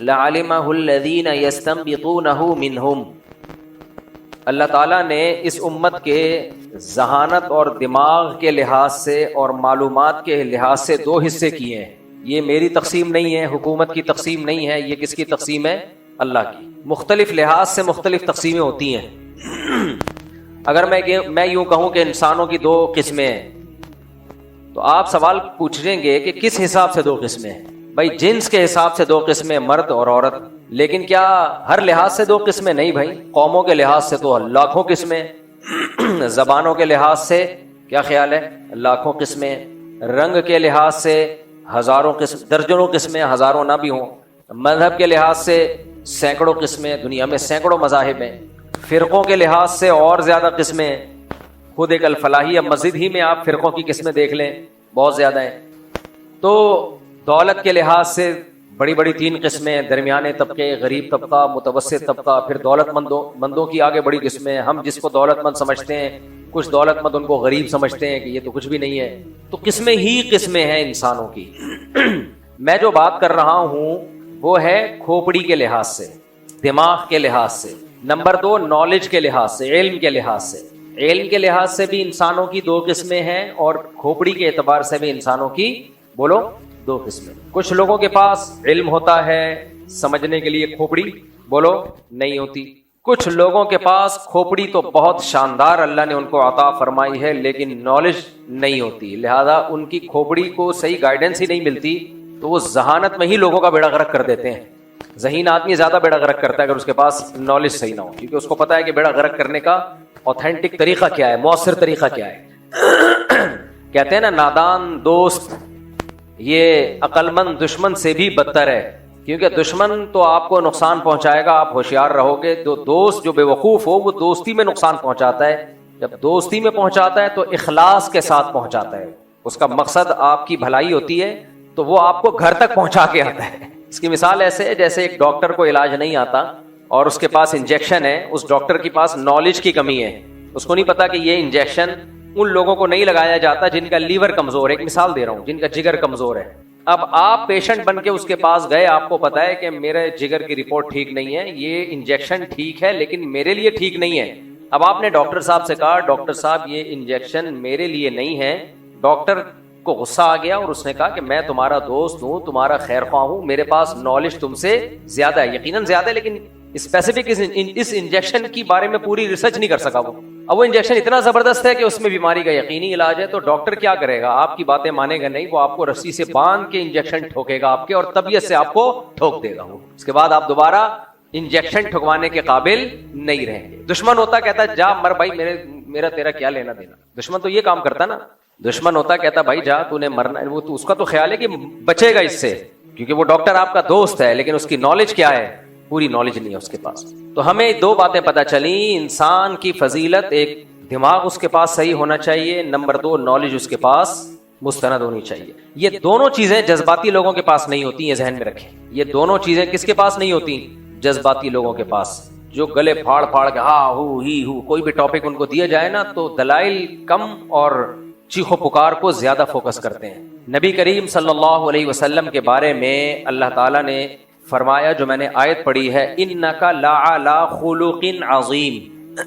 لعلمہ الذین یستنبطونہ منہم، اللہ تعالیٰ نے اس امت کے ذہانت اور دماغ کے لحاظ سے اور معلومات کے لحاظ سے دو حصے کیے ہیں. یہ میری تقسیم نہیں ہے، حکومت کی تقسیم نہیں ہے، یہ کس کی تقسیم ہے؟ اللہ کی. مختلف لحاظ سے مختلف تقسیمیں ہوتی ہیں. اگر میں یوں کہوں کہ انسانوں کی دو قسمیں ہیں تو آپ سوال پوچھیں گے کہ کس حساب سے دو قسمیں ہیں؟ بھائی جنس کے حساب سے دو قسمیں، مرد اور عورت. لیکن کیا ہر لحاظ سے دو قسمیں؟ نہیں بھائی. قوموں کے لحاظ سے تو لاکھوں قسمیں، زبانوں کے لحاظ سے کیا خیال ہے؟ لاکھوں قسمیں، رنگ کے لحاظ سے ہزاروں قسم، درجنوں قسمیں، ہزاروں نہ بھی ہوں. مذہب کے لحاظ سے سینکڑوں قسمیں، دنیا میں سینکڑوں مذاہب ہیں. فرقوں کے لحاظ سے اور زیادہ قسمیں. خود ایک الفلاحیہ مسجد ہی میں آپ فرقوں کی قسمیں دیکھ لیں، بہت زیادہ ہیں. تو دولت کے لحاظ سے بڑی بڑی تین قسمیں، درمیانے طبقے، غریب طبقہ، متوسط طبقہ، پھر دولت مندوں کی آگے بڑی قسمیں. ہم جس کو دولت مند سمجھتے ہیں، کچھ دولت مند ان کو غریب سمجھتے ہیں کہ یہ تو کچھ بھی نہیں ہے. تو قسمیں ہی قسمیں ہیں انسانوں کی. میں جو بات کر رہا ہوں وہ ہے کھوپڑی کے لحاظ سے، دماغ کے لحاظ سے. نمبر دو، نالج کے لحاظ سے، علم کے لحاظ سے. علم کے لحاظ سے بھی انسانوں کی دو قسمیں ہیں اور کھوپڑی کے اعتبار سے بھی انسانوں کی بولو دو قسمیں. کچھ لوگوں کے پاس علم ہوتا ہے سمجھنے کے لیے، کھوپڑی بولو نہیں ہوتی. کچھ لوگوں کے پاس کھوپڑی تو بہت شاندار اللہ نے ان کو عطا فرمائی ہے لیکن نالج نہیں ہوتی، لہذا ان کی کھوپڑی کو صحیح گائیڈنس ہی نہیں ملتی تو وہ ذہانت میں ہی لوگوں کا بیڑا غرق کر دیتے ہیں. ذہین آدمی زیادہ بیڑا غرق کرتا ہے اگر اس کے پاس نالج صحیح نہ ہو، کیونکہ اس کو پتا ہے کہ بیڑا غرق کرنے کا اوتھینٹک طریقہ کیا ہے، مؤثر طریقہ کیا ہے. کہتے ہیں نا، نادان دوست یہ عقل مند دشمن سے بھی بدتر ہے، کیونکہ دشمن تو آپ کو نقصان پہنچائے گا، آپ ہوشیار رہو گے. تو دوست جو بے وقوف ہو وہ دوستی میں نقصان پہنچاتا ہے. جب دوستی میں پہنچاتا ہے تو اخلاص کے ساتھ پہنچاتا ہے، اس کا مقصد آپ کی بھلائی ہوتی ہے تو وہ آپ کو گھر تک پہنچا کے آتا ہے. اس کی مثال ایسے ہے جیسے ایک ڈاکٹر کو علاج نہیں آتا اور اس کے پاس انجیکشن ہے. اس ڈاکٹر کے پاس نالج کی کمی ہے، اس کو نہیں پتا کہ یہ انجیکشن ان لوگوں کو نہیں لگایا جاتا جن کا لیور کمزور ہے. ایک مثال دے رہا ہوں، جن کا جگر کمزور ہے. اب آپ پیشنٹ بن کے اس کے پاس گئے، آپ کو پتا ہے کہ میرے جگر کی رپورٹ ٹھیک نہیں ہے، یہ انجیکشن ٹھیک ہے لیکن میرے لیے ٹھیک نہیں ہے. اب آپ نے ڈاکٹر صاحب سے کہا ڈاکٹر صاحب یہ انجیکشن میرے لیے نہیں ہے. ڈاکٹر کو غصہ آ گیا اور اس نے کہا کہ میں تمہارا دوست ہوں، تمہارا خیر خواہ ہوں، میرے پاس نالج تم سے زیادہ ہے، یقیناً زیادہ ہے، لیکن اسپیسیفک اس انجیکشن کی بارے میں پوری ریسرچ نہیں کر سکا وہ. اب وہ انجیکشن اتنا زبردست ہے کہ اس میں بیماری کا یقینی علاج ہے. تو ڈاکٹر کیا کرے گا؟ آپ کی باتیں مانے گا نہیں، وہ آپ کو رسی سے باندھ کے انجیکشن ٹھوکے گا آپ کے، اور طبیعت سے آپ کو ٹھوک دے گا وہ. اس کے بعد آپ دوبارہ انجیکشن ٹھکوانے کے قابل نہیں رہیں گے. دشمن ہوتا کہتا جا مر بھائی، میرا تیرا کیا لینا دینا. دشمن تو یہ کام کرتا نا. دشمن ہوتا کہتا بھائی جا تو نے مرنا، وہ تو اس کا تو خیال ہے کہ بچے گا اس سے، کیونکہ وہ ڈاکٹر آپ کا دوست ہے، لیکن اس کی نالج کیا ہے؟ پوری نالج نہیں ہے اس کے پاس. تو ہمیں دو باتیں پتہ چلیں. انسان کی فضیلت، ایک دماغ اس کے پاس صحیح ہونا چاہیے، نمبر دو نالج اس کے پاس مستند ہونی چاہیے. یہ دونوں چیزیں جذباتی لوگوں کے پاس نہیں ہوتی ہیں، ذہن میں رکھیں. یہ دونوں چیزیں کس کے پاس نہیں ہوتی؟ جذباتی لوگوں کے پاس، جو گلے پھاڑ پھاڑ کے ہاں ہو ہی ہو، کوئی بھی ٹاپک ان کو دیا جائے نا تو دلائل کم اور چیخو پکار کو زیادہ فوکس کرتے ہیں. نبی کریم صلی اللہ علیہ وسلم کے بارے میں اللہ تعالیٰ نے فرمایا، جو میں نے آیت پڑھی ہے، انک لعلی خلق عظیم،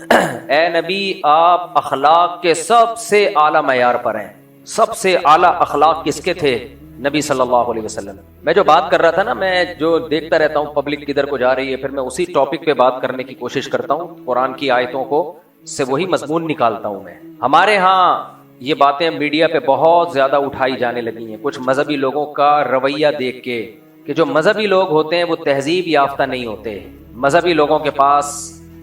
اے نبی آپ اخلاق کے سب سے اعلیٰ معیار پر ہیں. سب سے اعلیٰ اخلاق کس کے تھے؟ نبی صلی اللہ علیہ وسلم. میں جو بات کر رہا تھا نا، میں جو دیکھتا رہتا ہوں پبلک کدھر کو جا رہی ہے، پھر میں اسی ٹاپک پہ بات کرنے کی کوشش کرتا ہوں. قرآن کی آیتوں کو سے وہی مضمون نکالتا ہوں میں. ہمارے ہاں یہ باتیں میڈیا پہ بہت زیادہ اٹھائی جانے لگی ہیں کچھ مذہبی لوگوں کا رویہ دیکھ کے، کہ جو مذہبی لوگ ہوتے ہیں وہ تہذیب یافتہ نہیں ہوتے. مذہبی لوگوں کے پاس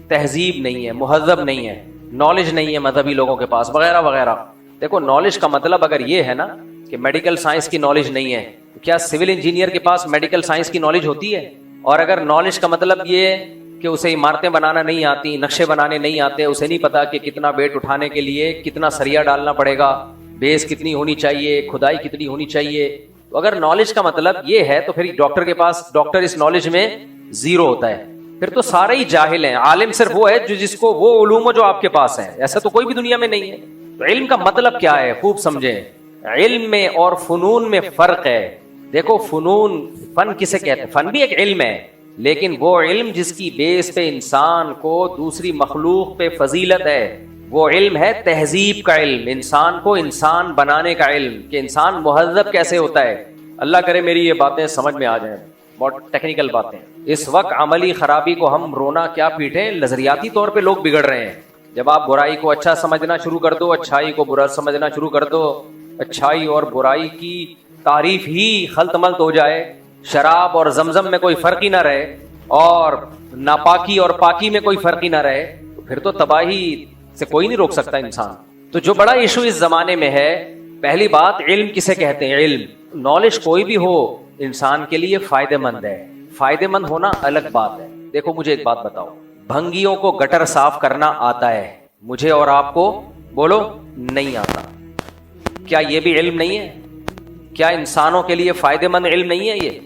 تہذیب نہیں ہے، مہذب نہیں ہے، نالج نہیں ہے مذہبی لوگوں کے پاس، وغیرہ وغیرہ. دیکھو نالج کا مطلب اگر یہ ہے نا کہ میڈیکل سائنس کی نالج نہیں ہے، تو کیا سول انجینئر کے پاس میڈیکل سائنس کی نالج ہوتی ہے؟ اور اگر نالج کا مطلب یہ کہ اسے عمارتیں بنانا نہیں آتی، نقشے بنانے نہیں آتے، اسے نہیں پتا کہ کتنا ویٹ اٹھانے کے لیے کتنا سریا ڈالنا پڑے گا، بیس کتنی ہونی چاہیے، کھدائی کتنی ہونی چاہیے. تو اگر نالج کا مطلب یہ ہے تو پھر ڈاکٹر کے پاس، ڈاکٹر اس نالج میں زیرو ہوتا ہے، پھر تو سارے ہی جاہل ہیں. عالم صرف وہ ہے جس کو وہ علوم جو آپ کے پاس ہیں، ایسا تو کوئی بھی دنیا میں نہیں ہے. تو علم کا مطلب کیا ہے خوب سمجھیں. علم میں اور فنون میں فرق ہے. دیکھو فن کسے کہتے ہیں؟ فن بھی ایک علم ہے، لیکن وہ علم جس کی بیس پہ انسان کو دوسری مخلوق پہ فضیلت ہے، وہ علم ہے تہذیب کا علم، انسان کو انسان بنانے کا علم، کہ انسان مہذب کیسے ہوتا ہے۔ اللہ کرے میری یہ باتیں سمجھ میں آ جائیں، بہت ٹیکنیکل باتیں۔ اس وقت عملی خرابی کو ہم رونا کیا پیٹیں، نظریاتی طور پہ لوگ بگڑ رہے ہیں۔ جب آپ برائی کو اچھا سمجھنا شروع کر دو، اچھائی کو برا سمجھنا شروع کر دو، اچھائی اور برائی کی تعریف ہی خلط ملط ہو جائے، شراب اور زمزم میں کوئی فرق ہی نہ رہے، اور ناپاکی اور پاکی میں کوئی فرق ہی نہ رہے، تو پھر تو تباہی سے کوئی نہیں روک سکتا انسان۔ تو جو بڑا ایشو اس زمانے میں ہے، پہلی بات علم کسے کہتے ہیں؟ علم، نالج کوئی بھی ہو انسان کے لیے فائدہ مند ہے۔ فائدہ مند ہونا الگ بات ہے۔ دیکھو مجھے ایک بات بتاؤ، بھنگیوں کو گٹر صاف کرنا آتا ہے، مجھے اور آپ کو بولو نہیں آتا، کیا یہ بھی علم نہیں ہے؟ کیا انسانوں کے لیے فائدہ مند علم نہیں ہے یہ؟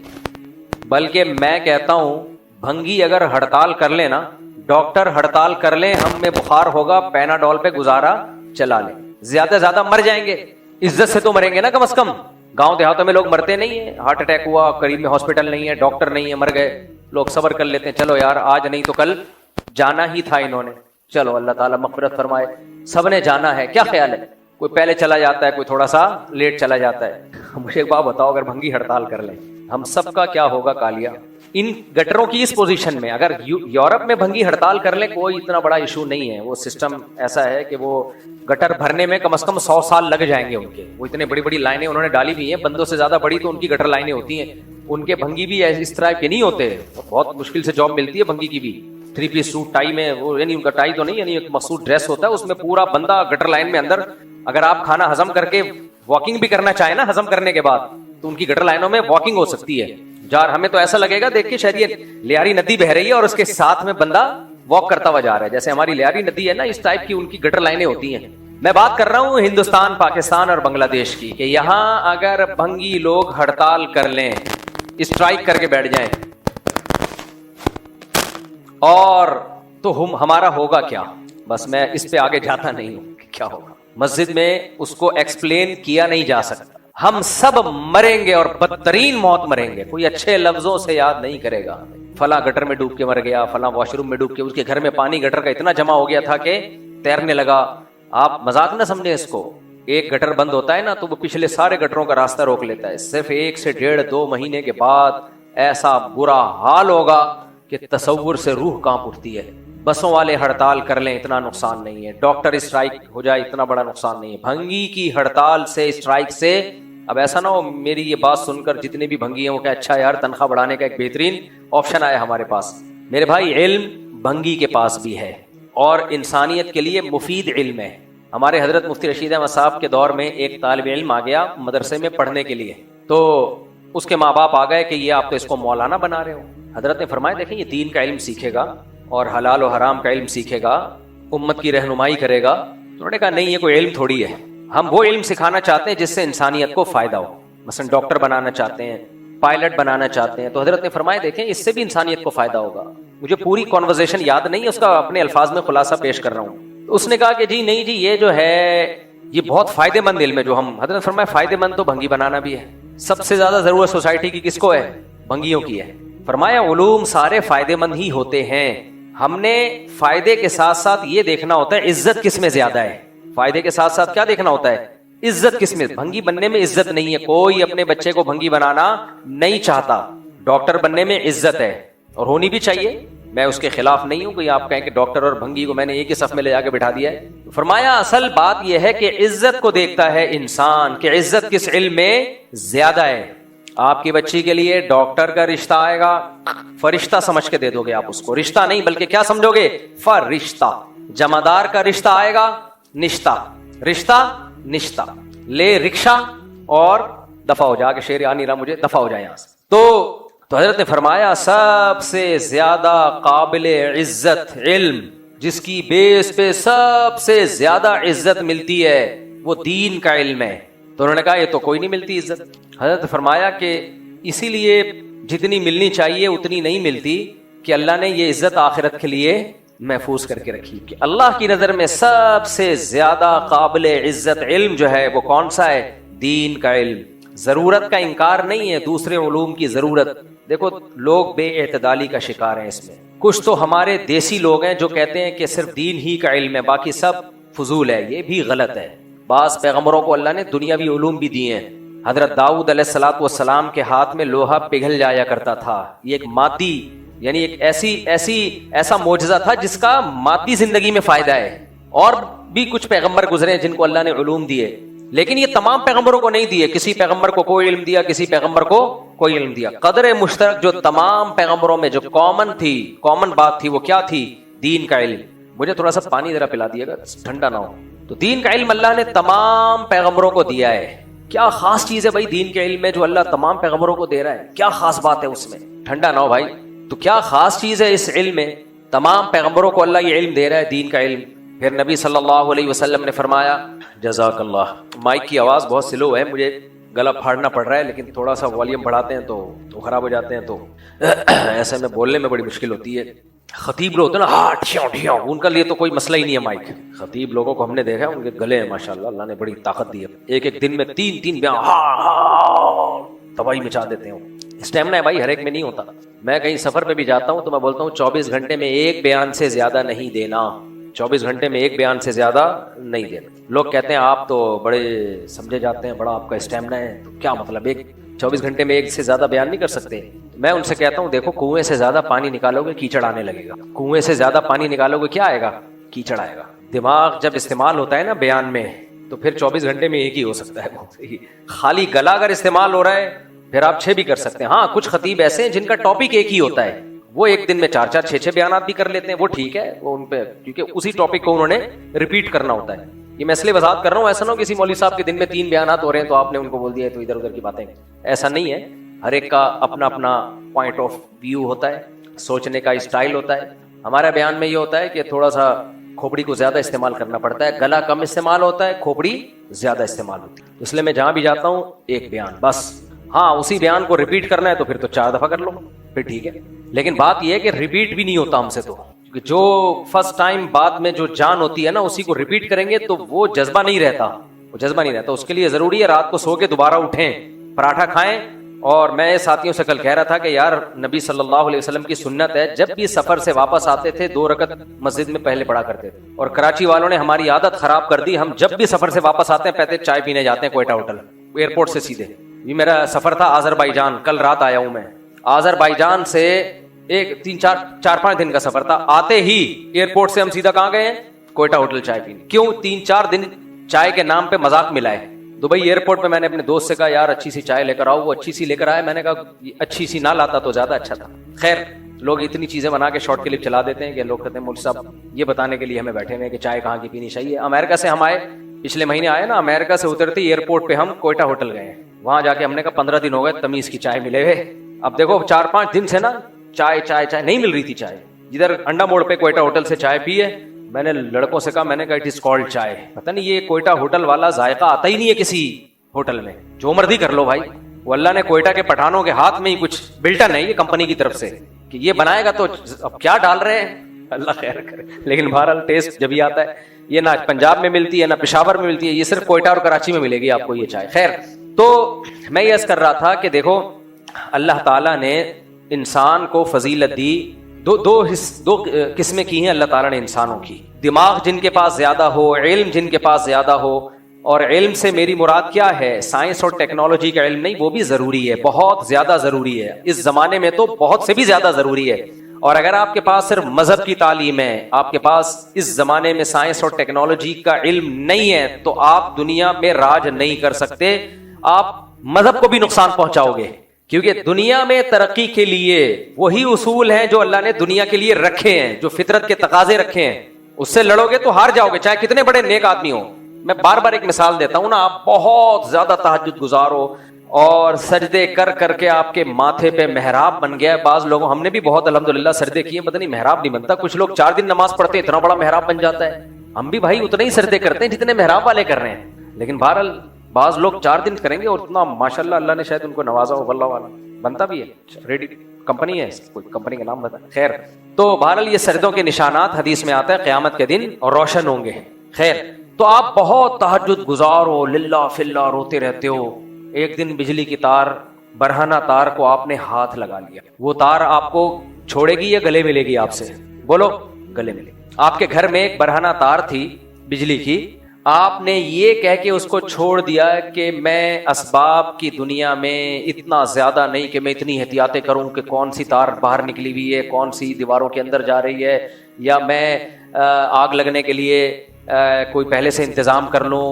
بلکہ میں کہتا ہوں بھنگی اگر ہڑتال کر لیں نا، ڈاکٹر ہڑتال کر لیں، ہم میں بخار ہوگا پیناڈول پہ گزارا چلا لیں، زیادہ سے زیادہ مر جائیں گے، عزت سے تو مریں گے نا کم از کم۔ گاؤں دیہاتوں میں لوگ مرتے نہیں ہیں، ہارٹ اٹیک ہوا، قریب میں ہاسپٹل نہیں ہے، ڈاکٹر نہیں ہے، مر گئے، لوگ صبر کر لیتے ہیں، چلو یار آج نہیں تو کل جانا ہی تھا انہوں نے، چلو اللہ تعالیٰ مغفرت فرمائے، سب نے جانا ہے۔ کیا خیال ہے؟ کوئی پہلے چلا جاتا ہے، کوئی تھوڑا سا لیٹ چلا جاتا ہے۔ مجھے ایک بات بتاؤ، اگر بھنگی ہڑتال کر لیں ہم سب کا کیا ہوگا کالیا؟ ان گٹروں کی اس پوزیشن میں اگر یورپ میں بھنگی ہڑتال کر لیں کوئی اتنا بڑا ایشو نہیں ہے، وہ سسٹم ایسا ہے کہ وہ گٹر بھرنے میں کم از کم 100 سال لگ جائیں گے ان کے، وہ اتنے بڑی بڑی لائنیں انہوں نے ڈالی ہوئی ہیں، بندوں سے زیادہ بڑی تو ان کی گٹر لائنیں ہوتی ہیں۔ ان کے بھنگی بھی اس طرح کے نہیں ہوتے، بہت مشکل سے جاب ملتی ہے بھنگی کی بھی، 3 پیس سوٹ ٹائی میں، وہ یعنی ان کا ٹائی تو نہیں، یعنی ایک مخصوص ڈریس ہوتا ہے، اس میں پورا بندہ گٹر لائن میں اندر، اگر آپ کھانا ہضم کر کے واکنگ بھی کرنا چاہیں نا ہضم کرنے کے بعد، تو ان کی گٹر لائنوں میں واکنگ ہو سکتی ہے۔ جار ہمیں تو ایسا لگے گا دیکھ کے شاید یہ لیاری ندی بہ رہی ہے اور اس کے ساتھ میں بندہ واک کرتا ہوا جا رہا ہے، جیسے ہماری لیاری ندی ہے نا، اس ٹائپ کی ان کی گٹر لائنیں ہوتی ہیں۔ میں بات کر رہا ہوں ہندوستان، پاکستان اور بنگلہ دیش کی، کہ یہاں اگر بھنگی لوگ ہڑتال کر لیں، اسٹرائک کر کے بیٹھ جائیں، اور تو ہمارا ہوگا کیا؟ بس میں اس پہ آگے جاتا نہیں ہوں کہ کیا ہوگا، مسجد میں اس کو ایکسپلین کیا نہیں جا سکتا۔ ہم سب مریں گے اور بدترین موت مریں گے، کوئی اچھے لفظوں سے یاد نہیں کرے گا، فلاں گٹر میں ڈوب کے مر گیا، فلاں واش روم میں ڈوب کے، اس کے گھر میں پانی گٹر کا اتنا جمع ہو گیا تھا کہ تیرنے لگا۔ آپ مذاق نہ سمجھیں اس کو، ایک گٹر بند ہوتا ہے نا تو وہ پچھلے سارے گٹروں کا راستہ روک لیتا ہے، صرف 1 سے 1.5-2 مہینے کے بعد ایسا برا حال ہوگا کہ تصور سے روح کانپ اٹھتی ہے۔ بسوں والے ہڑتال کر لیں اتنا نقصان نہیں ہے، ڈاکٹر اسٹرائک ہو جائے اتنا بڑا نقصان نہیں ہے، بھنگی کی ہڑتال سے، اسٹرائک سے۔ اب ایسا نہ ہو میری یہ بات سن کر جتنے بھی بھنگی ہیں وہ کہ اچھا یار تنخواہ بڑھانے کا ایک بہترین آپشن آیا ہمارے پاس۔ میرے بھائی علم بھنگی کے پاس بھی ہے اور انسانیت کے لیے مفید علم ہے۔ ہمارے حضرت مفتی رشید احمد صاحب کے دور میں ایک طالب علم آ گیا مدرسے میں پڑھنے کے لیے، تو اس کے ماں باپ آ گئے کہ یہ آپ تو اس کو مولانا بنا رہے ہو۔ حضرت نے فرمایا دیکھیں یہ دین کا علم سیکھے گا اور حلال و حرام کا علم سیکھے گا، امت کی رہنمائی کرے گا۔ انہوں نے کہا نہیں یہ کوئی علم تھوڑی ہے، ہم وہ علم سکھانا چاہتے ہیں جس سے انسانیت کو فائدہ ہو، مثلا ڈاکٹر بنانا چاہتے ہیں، پائلٹ بنانا چاہتے ہیں۔ تو حضرت نے فرمایا دیکھیں اس سے بھی انسانیت کو فائدہ ہوگا۔ مجھے پوری کانورزیشن یاد نہیں ہے، اس کا اپنے الفاظ میں خلاصہ پیش کر رہا ہوں۔ اس نے کہا کہ جی نہیں جی یہ جو ہے یہ بہت فائدہ مند علم ہے جو ہم، حضرت نے فرمایا فائدہ مند تو بھنگی بنانا بھی ہے، سب سے زیادہ ضرورت سوسائٹی کی کس کو ہے؟ بھنگیوں کی ہے۔ فرمایا علوم سارے فائدہ مند ہی ہوتے ہیں، ہم نے فائدے کے ساتھ ساتھ یہ دیکھنا ہوتا ہے عزت کس میں زیادہ ہے۔ فائدے کے ساتھ ساتھ کیا دیکھنا ہوتا ہے؟ عزت کس میں۔ بھنگی بننے میں عزت نہیں ہے، کوئی اپنے بچے کو بھنگی بنانا نہیں چاہتا، ڈاکٹر بننے میں عزت ہے اور ہونی بھی چاہیے، میں اس کے خلاف نہیں ہوں کہ آپ کہیں کہ ڈاکٹر اور بھنگی کو میں نے ایک ہی صف میں لے جا کے بٹھا دیا ہے۔ فرمایا اصل بات یہ ہے کہ عزت کو دیکھتا ہے انسان کہ عزت کس علم میں زیادہ ہے۔ آپ کی بچی کے لیے ڈاکٹر کا رشتہ آئے گا، فرشتہ سمجھ کے دے دو گے آپ اس کو، رشتہ نہیں بلکہ کیا سمجھو گے؟ فرشتہ۔ جمعدار کا رشتہ آئے گا، نشتہ، رشتہ نشتہ، لے رکشہ اور دفع ہو جا کے شعر آ نہیں رہا مجھے، دفع ہو جائے یہاں سے۔ تو حضرت نے فرمایا سب سے زیادہ قابل عزت علم جس کی بیس پہ سب سے زیادہ عزت ملتی ہے وہ دین کا علم ہے۔ تو انہوں نے کہا یہ تو کوئی نہیں ملتی عزت۔ حضرت نے فرمایا کہ اسی لیے جتنی ملنی چاہیے اتنی نہیں ملتی کہ اللہ نے یہ عزت آخرت کے لیے محفوظ کر کے رکھی، کہ اللہ کی نظر میں سب سے زیادہ قابل عزت علم جو ہے وہ کون سا ہے؟ دین کا علم۔ ضرورت کا انکار نہیں ہے، دوسرے علوم کی ضرورت. دیکھو لوگ بے اعتدالی کا شکار ہیں اس میں. کچھ تو ہمارے دیسی لوگ ہیں جو کہتے ہیں کہ صرف دین ہی کا علم ہے، باقی سب فضول ہے. یہ بھی غلط ہے. بعض پیغمبروں کو اللہ نے دنیاوی علوم بھی دیے ہیں. حضرت داؤد علیہ الصلوۃ والسلام کے ہاتھ میں لوہا پگھل جایا کرتا تھا. یہ ایک مادی یعنی ایک ایسا معجزہ تھا جس کا مادی زندگی میں فائدہ ہے. اور بھی کچھ پیغمبر گزرے ہیں جن کو اللہ نے علوم دیے، لیکن یہ تمام پیغمبروں کو نہیں دیے. کسی پیغمبر کو کوئی علم دیا، کسی پیغمبر کو کوئی علم دیا. قدر مشترک جو تمام پیغمبروں میں جو کامن بات تھی وہ کیا تھی؟ دین کا علم. مجھے تھوڑا سا پانی ذرا پلا دیے گا، ٹھنڈا نہ ہو. تو دین کا علم اللہ نے تمام پیغمبروں کو دیا ہے. کیا خاص چیز ہے بھائی دین کے علم میں جو اللہ تمام پیغمبروں کو دے رہا ہے؟ کیا خاص بات ہے اس میں؟ ٹھنڈا نہ ہو بھائی. تو کیا خاص چیز ہے اس علم میں؟ تمام پیغمبروں کو اللہ یہ علم دے رہا ہے، دین کا علم. پھر نبی صلی اللہ علیہ وسلم نے فرمایا، جزاک اللہ. مائک کی آواز بہت سلو ہے، مجھے گلا پھاڑنا پڑ رہا ہے، لیکن تھوڑا سا والیوم بڑھاتے ہیں تو خراب ہو جاتے ہیں، تو ایسے میں بولنے میں بڑی مشکل ہوتی ہے. خطیب لوگ ہوتے ہیں نا، ہاں ٹھیوں ٹھیوں، ان کا لیے تو کوئی مسئلہ ہی نہیں ہے مائک. خطیب لوگوں کو ہم نے دیکھا ہے، ان کے گلے ہیں ماشاءاللہ، اللہ نے بڑی طاقت دی ہے. ایک دن میں 3 بیان تباہی مچا دیتے ہیں. اسٹیمنا ہے بھائی، ہر ایک میں نہیں ہوتا. میں کہیں سفر پہ بھی جاتا ہوں تو میں بولتا ہوں 24 گھنٹے میں ایک بیان سے زیادہ نہیں دینا. 24 گھنٹے میں ایک بیان سے زیادہ نہیں دینا. لوگ کہتے ہیں آپ تو بڑے سمجھے جاتے ہیں، بڑا آپ کا اسٹیمنا ہے. تو کیا مطلب 24 گھنٹے میں ایک سے زیادہ بیان نہیں کر سکتے؟ میں ان سے کہتا ہوں دیکھو، کنویں سے زیادہ پانی نکالو گے کیچڑ آنے لگے گا. کنویں سے زیادہ پانی نکالو گے کیا آئے گا؟ کیچڑ آئے گا. دماغ جب استعمال ہوتا ہے نا بیان میں، تو پھر 24 گھنٹے میں ایک ہی ہو سکتا ہے. خالی گلا اگر استعمال ہو رہا ہے پھر آپ 6 بھی کر سکتے ہیں. ہاں کچھ خطیب ایسے ہیں جن کا ٹاپک ایک ہی ہوتا ہے، وہ ایک دن میں 4 6 بیانات بھی کر لیتے ہیں. وہ ٹھیک ہے، وہ ان پہ کیونکہ اسی ٹاپک کو انہوں نے ریپیٹ کرنا ہوتا ہے. یہ میں اس لیے وضاحت کر رہا ہوں، ایسا نہ ہو کسی مولوی صاحب کے دن میں 3 بیانات ہو رہے ہیں تو آپ نے ان کو بول دیا تو ادھر ادھر کی باتیں. ایسا نہیں ہے. ہر ایک کا اپنا اپنا پوائنٹ آف ویو ہوتا ہے، سوچنے کا اسٹائل ہوتا ہے. ہمارا بیان میں یہ ہوتا ہے کہ تھوڑا سا کھوپڑی کو زیادہ استعمال کرنا پڑتا ہے، گلا کم استعمال ہوتا ہے، کھوپڑی زیادہ استعمال ہوتی ہے. اس لیے میں جہاں بھی جاتا ہوں ایک بیان بس. ہاں اسی بیان کو ریپیٹ کرنا ہے تو پھر تو 4 دفعہ کر لو، پھر ٹھیک ہے. لیکن بات یہ ہے کہ ریپیٹ بھی نہیں ہوتا ہم سے، تو جو فرسٹ ٹائم بعد میں جو جان ہوتی ہے نا، اسی کو ریپیٹ کریں گے تو وہ جذبہ نہیں رہتا. اس کے لیے ضروری ہے رات کو سو کے دوبارہ اٹھیں، پراٹھا کھائیں. اور میں ساتھیوں سے کل کہہ رہا تھا کہ یار نبی صلی اللہ علیہ وسلم کی سنت ہے، جب بھی سفر سے واپس آتے تھے 2 رکعت مسجد میں پہلے پڑھا کرتے تھے. اور کراچی والوں نے ہماری عادت خراب کر دی. ہم جب بھی سفر سے واپس آتے ہیں پہلے چائے پینے جاتے ہیں کوئٹہ ہوٹل، ایئرپورٹ سے سیدھے. یہ میرا سفر تھا آذربائیجان، کل رات آیا ہوں میں. آذربائیجان سے 4-5 دن کا سفر تھا. آتے ہی ایئرپورٹ سے ہم سیدھا کہاں گئے ہیں؟ کوئٹہ ہوٹل چائے پینے. کیوں؟ 3-4 دن چائے کے نام پہ مذاق ملائے. دبئی ایئرپورٹ پہ میں نے اپنے دوست سے کہا یار اچھی سی چائے لے کر آؤ. وہ اچھی سی لے کر آئے. میں نے کہا اچھی سی نہ لاتا تو زیادہ اچھا تھا. خیر لوگ اتنی چیزیں بنا کے شارٹ کلپ چلا دیتے ہیں کہ لوگ کہتے ہیں مولوی صاحب یہ بتانے کے لیے ہمیں بیٹھے ہوئے کہ چائے کہاں کی پینی چاہیے. امریکہ سے ہم آئے، پچھلے مہینے آئے نا، امریکہ سے اترتے ایئرپورٹ پہ ہم کوئٹہ ہوٹل گئے. وہاں جا کے ہم نے کہا 15 دن ہو گئے تمیز کی چائے ملے ہوئے. اب دیکھو 4-5 دن سے نا چائے نہیں مل رہی تھی. چائے جدھر انڈا موڑ پہ کوئٹہ ہوٹل سے چائے پی ہے. میں نے لڑکوں سے کہا، میں نے کہا اٹ از کالڈ چائے. پتہ نہیں یہ کوئٹہ ہوٹل والا ذائقہ آتا ہی نہیں ہے کسی ہوٹل میں. جو مرضی کر لو بھائی، وہ اللہ نے کوئٹہ کے پٹھانوں کے ہاتھ میں ہی کچھ بلٹن ہے یہ کمپنی کی طرف سے کہ یہ بنائے گا. تو اب کیا ڈال رہے ہیں اللہ خیر کرے. لیکن بہرحال ٹیسٹ جب ہی آتا ہے. یہ نہ پنجاب میں ملتی ہے نہ پشاور میں ملتی ہے، یہ صرف کوئٹہ اور کراچی میں ملے گی آپ کو یہ چائے. خیر تو میں یہ عرض کر رہا تھا کہ دیکھو اللہ تعالیٰ نے انسان کو فضیلت دی. دو قسمیں کی ہیں اللہ تعالیٰ نے انسانوں کی. دماغ جن کے پاس زیادہ ہو، علم جن کے پاس زیادہ ہو. اور علم سے میری مراد کیا ہے؟ سائنس اور ٹیکنالوجی کا علم نہیں، وہ بھی ضروری ہے، بہت زیادہ ضروری ہے. اس زمانے میں تو بہت سے بھی زیادہ ضروری ہے. اور اگر آپ کے پاس صرف مذہب کی تعلیم ہے، آپ کے پاس اس زمانے میں سائنس اور ٹیکنالوجی کا علم نہیں ہے، تو آپ دنیا میں راج نہیں کر سکتے. آپ مذہب کو بھی نقصان پہنچاؤ گے. کیونکہ دنیا میں ترقی کے لیے وہی اصول ہیں جو اللہ نے دنیا کے لیے رکھے ہیں، جو فطرت کے تقاضے رکھے ہیں. اس سے لڑو گے تو ہار جاؤ گے، چاہے کتنے بڑے نیک آدمی ہو. میں بار بار ایک مثال دیتا ہوں نا، آپ بہت زیادہ تہجد گزار ہو اور سجدے کر کر کے آپ کے ماتھے پہ محراب بن گیا ہے. بعض لوگوں، ہم نے بھی بہت الحمدللہ سجدے کیے، پتہ نہیں محراب نہیں بنتا. کچھ لوگ 4 دن نماز پڑھتے اتنا بڑا محراب بن جاتا ہے. ہم بھی بھائی اتنے ہی سجدے کرتے ہیں جتنے محراب والے کر رہے ہیں. لیکن بہرحال بعض لوگ 4 دن کریں گے اور اتنا ماشاءاللہ اللہ نے شاید ان کو نوازا ہو، واللہ والا بنتا بھی ہے. ریڈی کمپنی ہے، کوئی کمپنی کا نام بتا. خیر تو بہرحال یہ سجدوں کے نشانات حدیث میں آتا ہے قیامت کے دن اور روشن ہوں گے. خیر تو آپ بہت تہجد گزار ہو، للہ فی اللہ روتے رہتے ہو، ایک دن بجلی کی تار، برہنہ تار کو آپ نے ہاتھ لگا لیا، وہ تار آپ کو چھوڑے گی یا گلے ملے گی آپ سے؟ بولو، گلے ملے گی۔ آپ کے گھر میں ایک برہنہ تار تھی بجلی کی، آپ نے یہ کہہ کے اس کو چھوڑ دیا کہ میں اسباب کی دنیا میں اتنا زیادہ نہیں کہ میں اتنی احتیاطیں کروں کہ کون سی تار باہر نکلی ہوئی ہے، کون سی دیواروں کے اندر جا رہی ہے، یا میں آگ لگنے کے لیے کوئی پہلے سے انتظام کر لوں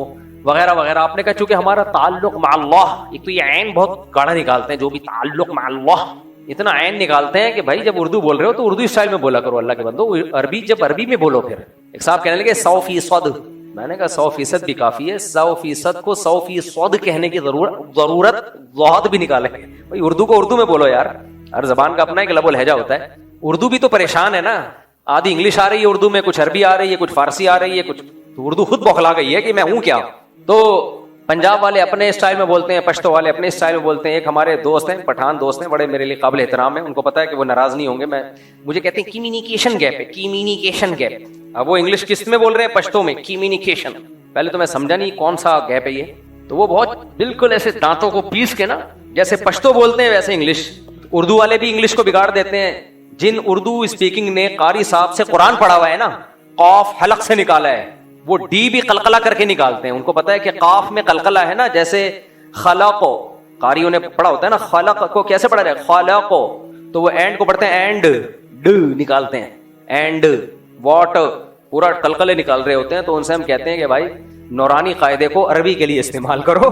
وغیرہ وغیرہ۔ آپ نے کہا چونکہ ہمارا تعلق مع اللہ، ایک تو یہ عین بہت گاڑا نکالتے ہیں، جو بھی تعلق مع اللہ اتنا عین نکالتے ہیں کہ بھائی جب اردو بول رہے ہو تو اردو اسٹائل میں بولا کرو اللہ کے بندو، عربی جب عربی میں بولو۔ پھر ایک صاحب کہنے لگے 100%، میں نے کہا 100% بھی کافی ہے، 100% کو 100% کہنے کی ضرورت ضاد بھی نکالے بھائی، اردو کو اردو میں بولو یار، ہر زبان کا اپنا ایک لب و لہجہ ہوتا ہے۔ اردو بھی تو پریشان ہے نا، آدھی انگلش آ رہی ہے اردو میں، کچھ عربی آ رہی ہے، کچھ فارسی آ رہی ہے، کچھ تو اردو خود بوکھلا گئی ہے کہ میں ہوں کیا۔ تو پنجاب والے اپنے اسٹائل میں بولتے ہیں، پشتو والے اپنے اسٹائل میں بولتے ہیں۔ ایک ہمارے دوست ہیں، پٹھان دوست ہیں، بڑے میرے لیے قابل احترام ہیں، ان کو پتا ہے کہ وہ ناراض نہیں ہوں گے، مجھے کہتے ہیں کمیونیکیشن گیپ ہے، کمیونیکیشن گیپ۔ اب وہ انگلش کس میں بول رہے ہیں؟ پشتو میں، کمیونیکیشن۔ پہلے تو میں سمجھا نہیں کون سا گیپ ہے یہ، تو وہ بہت بالکل ایسے دانتوں کو پیس کے نا، جیسے پشتو بولتے ہیں ویسے انگلش، اردو والے بھی انگلش کو بگاڑ دیتے ہیں۔ جن اردو اسپیکنگ نے قاری صاحب سے قرآن پڑھا ہوا ہے نا، قاف حلق سے نکالا ہے، وہ ڈی بھی قلقلہ کر کے نکالتے ہیں۔ ان کو پتا ہے کہ قاف میں قلقلہ ہے نا، جیسے خلق، قاریوں نے پڑھا ہوتا ہے نا، خلق کو کیسے پڑھا جائے؟ خلق، تو وہ اینڈ کو پڑھتے ہیں اینڈ، ڈ نکالتے ہیں، اینڈ واٹ، پورا قلقلے نکال رہے ہوتے ہیں۔ تو ان سے ہم کہتے ہیں کہ بھائی نورانی قاعدے کو عربی کے لیے استعمال کرو،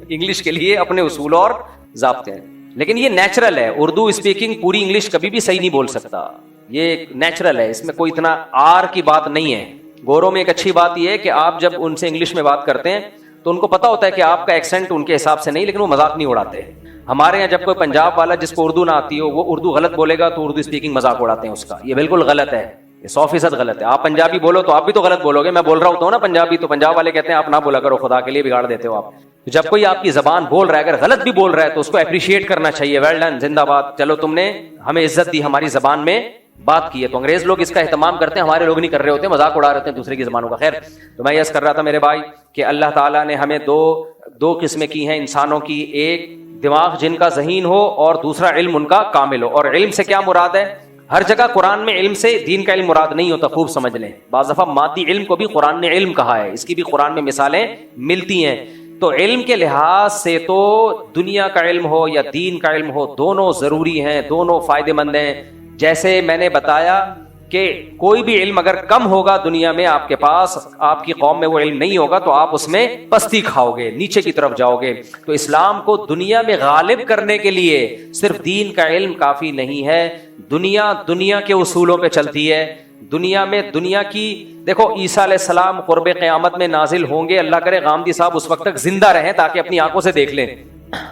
انگلش کے لیے اپنے اصول اور ضابطے ہیں۔ لیکن یہ نیچرل ہے، اردو اسپیکنگ پوری انگلش کبھی بھی صحیح نہیں بول سکتا، یہ نیچرل ہے، اس میں کوئی اتنا آر کی بات نہیں ہے۔ گوروں میں ایک اچھی بات یہ ہے کہ آپ جب ان سے انگلش میں بات کرتے ہیں تو ان کو پتا ہوتا ہے کہ آپ کا ایکسنٹ ان کے حساب سے نہیں، لیکن وہ مذاق نہیں اڑاتے۔ ہمارے یہاں جب کوئی پنجاب والا جس کو اردو نہ آتی ہو وہ اردو غلط بولے گا تو اردو اسپیکنگ مذاق اڑاتے ہیں اس کا، یہ بالکل غلط ہے، یہ 100% غلط ہے۔ آپ پنجابی بولو تو آپ بھی تو غلط بولو گے، میں بول رہا ہوتا ہوں نا پنجابی، تو پنجاب والے کہتے ہیں آپ نہ بولا کرو، خدا کے لیے بگاڑ دیتے ہو آپ۔ جب کوئی آپ کی زبان بول رہا ہے، اگر غلط بھی بول رہا ہے تو اس کو اپریشیٹ کرنا چاہیے، ویل ڈن، زندہ باد، چلو تم نے ہمیں عزت دی، ہماری زبان میں بات کی ہے۔ تو انگریز لوگ اس کا اہتمام کرتے ہیں، ہمارے لوگ نہیں کر رہے ہوتے، مذاق اڑا رہے ہوتے ہیں دوسرے کی زبانوں کا۔ خیر، تو میں یس کر رہا تھا میرے بھائی کہ اللہ تعالیٰ نے ہمیں دو قسمیں کی ہیں انسانوں کی، ایک دماغ جن کا ذہین ہو اور دوسرا علم ان کا کامل ہو۔ اور علم سے کیا مراد ہے؟ ہر جگہ قرآن میں علم سے دین کا علم مراد نہیں ہوتا، خوب سمجھ لیں۔ بعض دفعہ مادی علم کو بھی قرآن نے علم کہا ہے، اس کی بھی قرآن میں مثالیں ملتی ہیں۔ تو علم کے لحاظ سے تو دنیا کا علم ہو یا دین کا علم ہو، دونوں ضروری ہیں، دونوں فائدے مند ہیں۔ جیسے میں نے بتایا کہ کوئی بھی علم اگر کم ہوگا دنیا میں آپ کے پاس، آپ کی قوم میں وہ علم نہیں ہوگا تو آپ اس میں پستی کھاؤ گے، نیچے کی طرف جاؤ گے۔ تو اسلام کو دنیا میں غالب کرنے کے لیے صرف دین کا علم کافی نہیں ہے، دنیا کے اصولوں پہ چلتی ہے۔ دنیا میں دنیا کی دیکھو، عیسیٰ علیہ السلام قرب قیامت میں نازل ہوں گے، اللہ کرے غامدی صاحب اس وقت تک زندہ رہیں تاکہ اپنی آنکھوں سے دیکھ لیں۔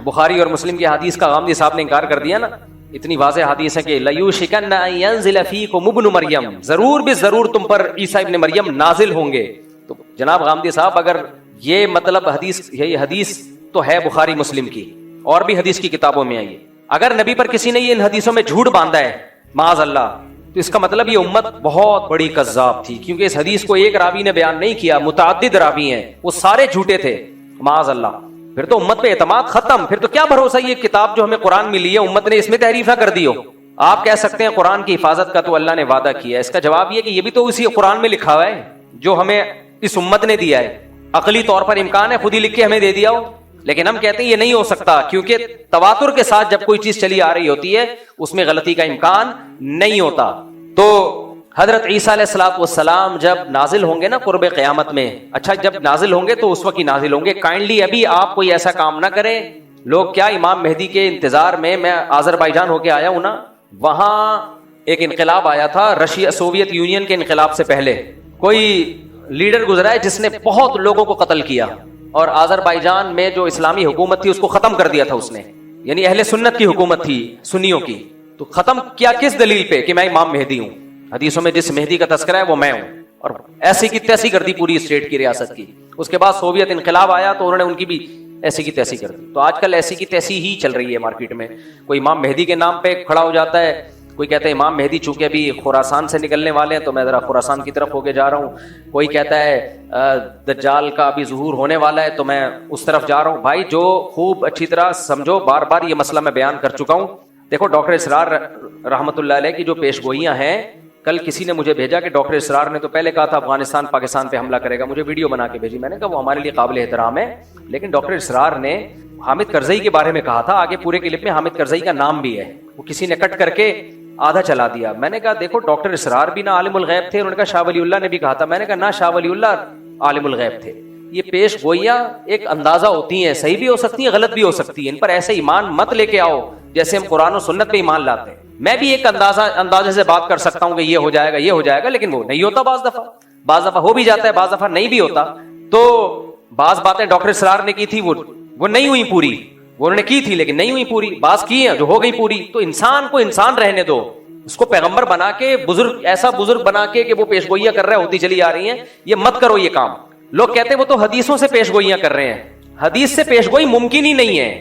بخاری اور مسلم کی حدیث کا غامدی صاحب نے انکار کر دیا نا، اتنی واضح حدیث ہے کہ لَيُوشِكَنَّ أَن يَنزِلَ فِيكُمُ ابْنُ مَرْيَمَ، ضرور بھی ضرور تم پر عیسیٰ ابن مریم نازل ہوں گے۔ تو جناب غامدی صاحب، اگر یہ مطلب یہ حدیث تو ہے بخاری مسلم کی، اور بھی حدیث کی کتابوں میں آئی ہے، اگر نبی پر کسی نے یہ ان حدیثوں میں جھوٹ باندھا ہے معاذ اللہ، تو اس کا مطلب یہ امت بہت بڑی کذاب تھی، کیونکہ اس حدیث کو ایک راوی نے بیان نہیں کیا، متعدد راوی ہیں، وہ سارے جھوٹے تھے معاذ اللہ۔ پھر تو امت پہ اعتماد ختم، پھر تو کیا بھروسہ یہ کتاب جو ہمیں قرآن ملی ہے امت نے اس میں تحریف نہ کر دی ہو۔ آپ کہہ سکتے ہیں قرآن کی حفاظت کا تو اللہ نے وعدہ کیا ہے، اس کا جواب یہ کہ یہ بھی تو اسی قرآن میں لکھا ہوا ہے جو ہمیں اس امت نے دیا ہے۔ عقلی طور پر امکان ہے خود ہی لکھ کے ہمیں دے دیا ہو، لیکن ہم کہتے ہیں یہ نہیں ہو سکتا، کیونکہ تواتر کے ساتھ جب کوئی چیز چلی آ رہی ہوتی ہے اس میں غلطی کا امکان نہیں ہوتا۔ تو حضرت عیسیٰ علیہ الصلوۃ والسلام جب نازل ہوں گے نا قرب قیامت میں، اچھا جب نازل ہوں گے تو اس وقت ہی نازل ہوں گے، کائنڈلی ابھی آپ کوئی ایسا کام نہ کریں۔ لوگ کیا امام مہدی کے انتظار میں آذربائیجان ہو کے آیا ہوں نا، وہاں ایک انقلاب آیا تھا، رشیا سوویت یونین کے انقلاب سے پہلے کوئی لیڈر گزرا ہے جس نے بہت لوگوں کو قتل کیا، اور آذربائیجان میں جو اسلامی حکومت تھی اس کو ختم کر دیا تھا اس نے، یعنی اہل سنت کی حکومت تھی سنیوں کی، تو ختم کیا کس دلیل پہ کہ میں امام مہدی ہوں، حدیثوں میں جس مہدی کا تذکرہ ہے وہ میں ہوں، اور ایسی کی تیسی کر دی پوری اسٹیٹ کی ریاست کی۔ اس کے بعد سوویت انقلاب آیا تو انہوں نے ان کی بھی ایسی کی تیسی کر دی۔ تو آج کل ایسی کی تیسی ہی چل رہی ہے مارکیٹ میں، کوئی امام مہدی کے نام پہ کھڑا ہو جاتا ہے، کوئی کہتا ہے امام مہدی چونکہ ابھی خراسان سے نکلنے والے ہیں تو میں ذرا خراسان کی طرف ہو کے جا رہا ہوں. کوئی کہتا ہے دجال کا ابھی ظہور ہونے والا ہے تو میں اس طرف جا رہا ہوں. بھائی جو خوب اچھی طرح سمجھو, بار بار یہ مسئلہ میں بیان کر چکا ہوں. دیکھو ڈاکٹر اسرار رحمۃ اللہ علیہ کی جو پیش گوئیاں ہیں, کل کسی نے مجھے بھیجا کہ ڈاکٹر اسرار نے تو پہلے کہا تھا افغانستان پاکستان پہ حملہ کرے گا, مجھے ویڈیو بنا کے بھیجی. میں نے کہا وہ ہمارے لیے قابل احترام ہے, لیکن ڈاکٹر اسرار نے حامد کرزئی کے بارے میں کہا تھا, آگے پورے کلپ میں حامد کرزئی کا نام بھی ہے, وہ کسی نے کٹ کر کے آدھا چلا دیا. میں نے کہا دیکھو ڈاکٹر اسرار بھی نہ عالم الغیب تھے, انہوں نے کہا شاہ ولی اللہ نے بھی کہا تھا. میں نے کہا نہ شاہ ولی اللہ عالم الغیب تھے. یہ پیش گوئیاں ایک اندازہ ہوتی ہیں, صحیح بھی ہو سکتی ہیں غلط بھی ہو سکتی ہیں, ان پر ایسے ایمان مت لے کے آؤ جیسے ہم قرآن و سنت پہ ایمان لاتے ہیں. میں بھی ایک اندازے سے بات کر سکتا ہوں کہ یہ ہو جائے گا یہ ہو جائے گا, لیکن وہ نہیں ہوتا. بعض دفعہ ہو بھی جاتا ہے, بعض دفعہ نہیں بھی ہوتا. تو بعض باتیں ڈاکٹر اسرار نے کی تھی وہ نہیں ہوئی پوری, وہ انہوں نے کی تھی لیکن نہیں ہوئی پوری. بعض کی ہیں جو ہو گئی پوری. تو انسان کو انسان رہنے دو, اس کو پیغمبر بنا کے بزرگ ایسا بزرگ بنا کے کہ وہ پیش گوئیاں کر رہے ہوتی چلی آ رہی ہیں, یہ مت کرو یہ کام. لوگ کہتے ہیں وہ تو حدیثوں سے پیش گوئیاں کر رہے ہیں. حدیث سے پیش گوئی ممکن ہی نہیں ہے,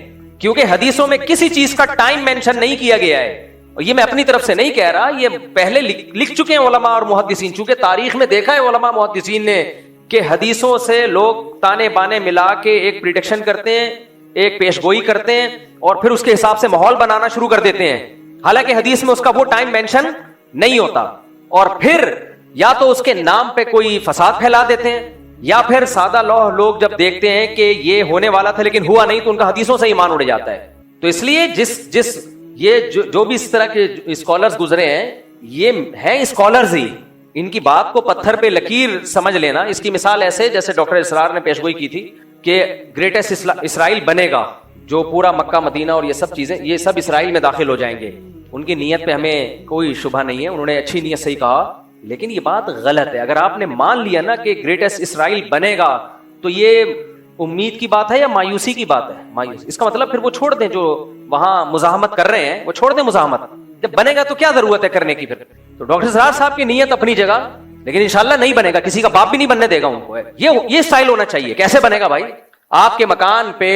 کیونکہ حدیثوں میں کسی چیز کا ٹائم مینشن نہیں کیا گیا ہے. اور یہ میں اپنی طرف سے نہیں کہہ رہا, یہ پہلے لکھ چکے ہیں علماء اور محدثین, چونکہ تاریخ میں دیکھا ہے علماء محدثین نے کہ حدیثوں سے لوگ تانے بانے ملا کے ایک پریڈکشن کرتے ہیں, ایک پیش گوئی کرتے ہیں, اور پھر اس کے حساب سے ماحول بنانا شروع کر دیتے ہیں, حالانکہ حدیث میں اس کا وہ ٹائم مینشن نہیں ہوتا. اور پھر یا تو اس کے نام پہ کوئی فساد پھیلا دیتے ہیں, یا پھر سادہ لوگ جب دیکھتے ہیں کہ یہ ہونے والا تھا لیکن ہوا نہیں تو ان کا حدیثوں سے ایمان اڑ جاتا ہے. تو اس لیے یہ جو بھی اس طرح کے اسکالرز گزرے ہیں یہ ہیں اسکالرز ہی, ان کی بات کو پتھر پہ لکیر سمجھ لینا. اس کی مثال ایسے جیسے ڈاکٹر اسرار نے پیش گوئی کی تھی کہ گریٹسٹ اسرائیل بنے گا, جو پورا مکہ مدینہ اور یہ سب چیزیں یہ سب اسرائیل میں داخل ہو جائیں گے. ان کی نیت پہ ہمیں کوئی شبہ نہیں ہے, انہوں نے اچھی نیت سے ہی کہا, لیکن یہ بات غلط ہے. اگر آپ نے مان لیا نا کہ گریٹسٹ اسرائیل بنے گا تو یہ امید کی بات ہے یا مایوسی کی بات ہے؟ مایوس. اس کا مطلب پھر وہ چھوڑ دیں جو وہاں مزاحمت کر رہے ہیں, وہ چھوڑ دیں مزاحمت. جب بنے گا تو کیا ضرورت ہے کرنے کی؟ پھر تو ڈاکٹر اسرار صاحب کی نیت اپنی جگہ, لیکن انشاءاللہ نہیں بنے گا, کسی کا باپ بھی نہیں بننے دے گا ان کو. یہ سٹائل ہونا چاہیے. کیسے بنے گا بھائی؟ آپ کے مکان پہ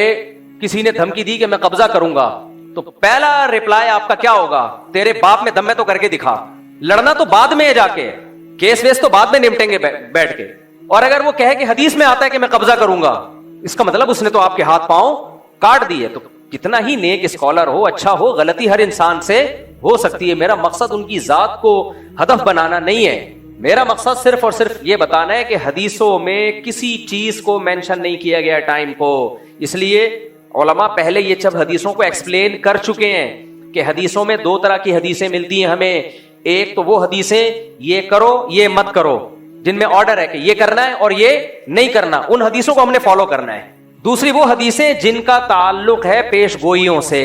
کسی نے دھمکی دی کہ میں قبضہ کروں گا, تو پہلا ریپلائی آپ کا کیا ہوگا؟ تیرے باپ میں دم میں تو کر کے دکھا. لڑنا تو بعد میں جا کے, کیس ویس تو بعد میں نمٹیں گے بیٹھ کے. اور اگر وہ کہے کہ حدیث میں آتا ہے کہ میں قبضہ کروں گا, اس کا مطلب اس نے تو آپ کے ہاتھ پاؤں کاٹ دیے. تو کتنا ہی نیک اسکالر ہو, اچھا ہو, غلطی ہر انسان سے ہو سکتی ہے. میرا مقصد ان کی ذات کو ہدف بنانا نہیں ہے, میرا مقصد صرف اور صرف یہ بتانا ہے کہ حدیثوں میں کسی چیز کو مینشن نہیں کیا گیا ٹائم کو. اس لیے علماء پہلے یہ سب حدیثوں کو ایکسپلین کر چکے ہیں کہ حدیثوں میں دو طرح کی حدیثیں ملتی ہیں ہمیں. ایک تو وہ حدیثیں یہ کرو یہ مت کرو, جن میں آرڈر ہے کہ یہ کرنا ہے اور یہ نہیں کرنا, ان حدیثوں کو ہم نے فالو کرنا ہے. دوسری وہ حدیثیں جن کا تعلق ہے پیش گوئیوں سے,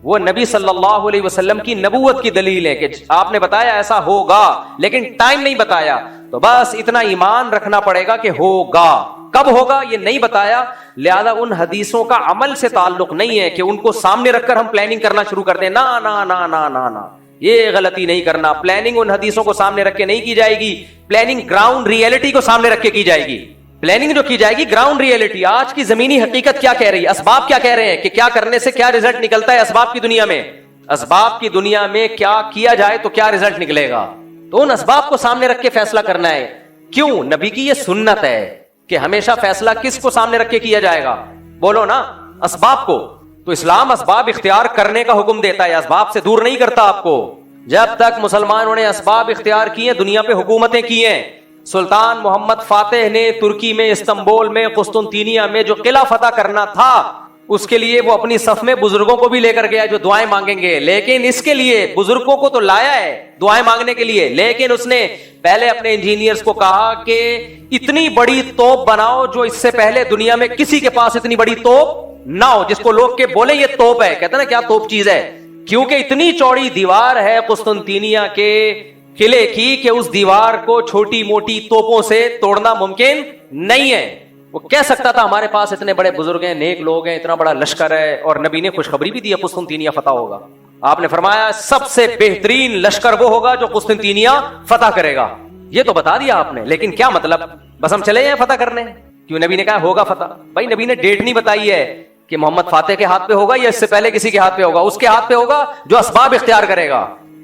وہ نبی صلی اللہ علیہ وسلم کی نبوت کی دلیل ہے کہ آپ نے بتایا ایسا ہوگا لیکن ٹائم نہیں بتایا, تو بس اتنا ایمان رکھنا پڑے گا کہ ہوگا. کب ہوگا یہ نہیں بتایا, لہذا ان حدیثوں کا عمل سے تعلق نہیں ہے کہ ان کو سامنے رکھ کر ہم پلاننگ کرنا شروع کر دیں. نا نا نا نا نا نا, یہ غلطی نہیں کرنا. پلاننگ ان حدیثوں کو سامنے رکھ کے نہیں کی جائے گی, پلاننگ گراؤنڈ ریئلٹی کو سامنے رکھ کے کی جائے گی. پلاننگ جو کی جائے گی گراؤنڈ ریئلٹی, آج کی زمینی حقیقت کیا کہہ رہی ہے, اسباب کیا کہہ رہے ہیں کہ کیا کرنے سے کیا رزلٹ نکلتا ہے. اسباب کی دنیا میں, اسباب کی دنیا میں کیا کیا جائے تو کیا رزلٹ نکلے گا, تو ان اسباب کو سامنے رکھ کے فیصلہ کرنا ہے. کیوں؟ نبی کی یہ سنت ہے کہ ہمیشہ فیصلہ کس کو سامنے رکھ کے کیا جائے گا؟ بولو نا, اسباب کو. تو اسلام اسباب اختیار کرنے کا حکم دیتا ہے, اسباب سے دور نہیں کرتا آپ کو. جب تک مسلمانوں نے اسباب اختیار کیے, دنیا پہ حکومتیں کی ہیں. سلطان محمد فاتح نے ترکی میں, استنبول میں, قسطنطینیہ میں جو قلعہ فتح کرنا تھا, اس کے لیے وہ اپنی صف میں بزرگوں کو بھی لے کر گیا جو دعائیں مانگیں گے. لیکن اس کے لیے بزرگوں کو تو لایا ہے دعائیں مانگنے کے لیے, لیکن اس نے پہلے اپنے انجینئرز کو کہا کہ اتنی بڑی توپ بناؤ جو اس سے پہلے دنیا میں کسی کے پاس اتنی بڑی توپ نہ ہو, جس کو لوگ کے بولے یہ توپ ہے. کہتے نا کیا توپ چیز ہے, کیونکہ اتنی چوڑی دیوار ہے قسطنطینیہ کے قلعے کی کہ اس دیوار کو چھوٹی موٹی توپوں سے توڑنا ممکن نہیں ہے. وہ کہہ سکتا تھا ہمارے پاس اتنے بڑے بزرگ ہیں, نیک لوگ ہیں, اتنا بڑا لشکر ہے, اور نبی نے خوشخبری بھی دی قسطنطینیہ فتح ہوگا. آپ نے فرمایا سب سے بہترین لشکر وہ ہوگا جو قسطنطینیہ فتح کرے گا. یہ تو بتا دیا آپ نے, لیکن کیا مطلب بس ہم چلے جائیں فتح کرنے؟ کیوں نبی نے کہا ہوگا فتح؟ بھائی نبی نے ڈیٹ نہیں بتائی ہے کہ محمد فاتح کے ہاتھ پہ ہوگا یا اس سے پہلے کسی کے ہاتھ پہ ہوگا. اس کے ہاتھ پہ ہوگا جو اسباب اختیار کرے گا.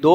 2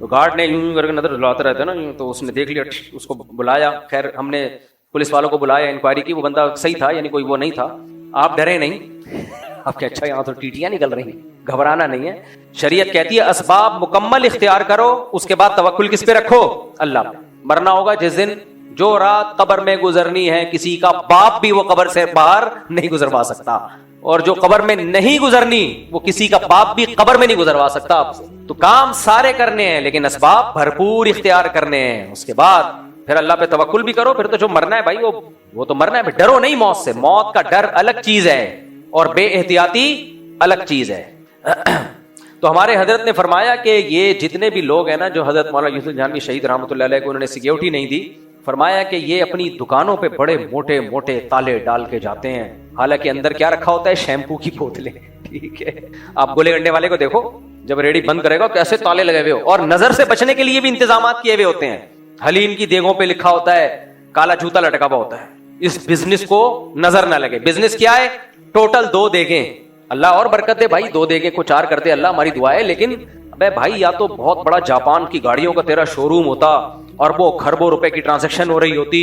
تو گارڈ نے یوں کر کے نظر دلاتا رہتا نا، تو اس نے دیکھ لیا، اس کو بلایا، خیر ہم نے پولیس والوں کو بلایا، انکوائری کی، وہ بندہ صحیح تھا، یعنی کوئی وہ نہیں تھا. آپ ڈرے نہیں، آپ کہ اچھا یہاں تو ٹیٹیاں نکل رہی ہیں، گھبرانا نہیں ہے. شریعت کہتی ہے اسباب مکمل اختیار کرو، اس کے بعد توکل کس پہ رکھو؟ اللہ پہ. مرنا ہوگا جس دن، جو رات قبر میں گزرنی ہے، کسی کا باپ بھی وہ قبر سے باہر نہیں گزروا سکتا، اور جو قبر میں نہیں گزرنی وہ کسی کا باپ بھی قبر میں نہیں گزروا سکتا آپ سے. تو کام سارے کرنے ہیں لیکن اسباب بھرپور اختیار کرنے ہیں. اس کے بعد پھر اللہ پہ توکل بھی کرو. پھر تو جو مرنا ہے بھائی وہ تو مرنا ہے، ڈرو نہیں موت سے. موت کا ڈر الگ چیز ہے اور بے احتیاطی الگ چیز ہے. تو ہمارے حضرت نے فرمایا کہ یہ جتنے بھی لوگ ہیں نا، جو حضرت مولانا یوسف جہانوی شہید رحمۃ اللہ علیہ کو انہوں نے سیکیورٹی نہیں دی، فرمایا کہ یہ اپنی دکانوں پہ بڑے موٹے موٹے تالے ڈال کے جاتے ہیں، حالانکہ اندر کیا رکھا ہوتا ہے؟ شیمپو کی بوتلیں. ٹھیک ہے، آپ گولے گنڈے والے کو دیکھو، جب ریڑی بند کرے گا کیسے تالے لگے ہوئے ہو، اور نظر سے بچنے کے لیے بھی انتظامات کیے ہوئے ہوتے ہیں. حلیم کی دیگوں پہ لکھا ہوتا ہے، کالا جوتا لٹکا ہوا ہوتا ہے، اس بزنس کو نظر نہ لگے. بزنس کیا ہے؟ ٹوٹل 2 دیگیں. اللہ اور برکت دے بھائی، 2 دیگیں کو 4 کر دے اللہ، ہماری دعا ہے. لیکن ابے بھائی، یا تو بہت بڑا جاپان کی گاڑیوں کا تیرا شو روم ہوتا، اربوں خربوں روپے کی ٹرانزیکشن ہو رہی ہوتی،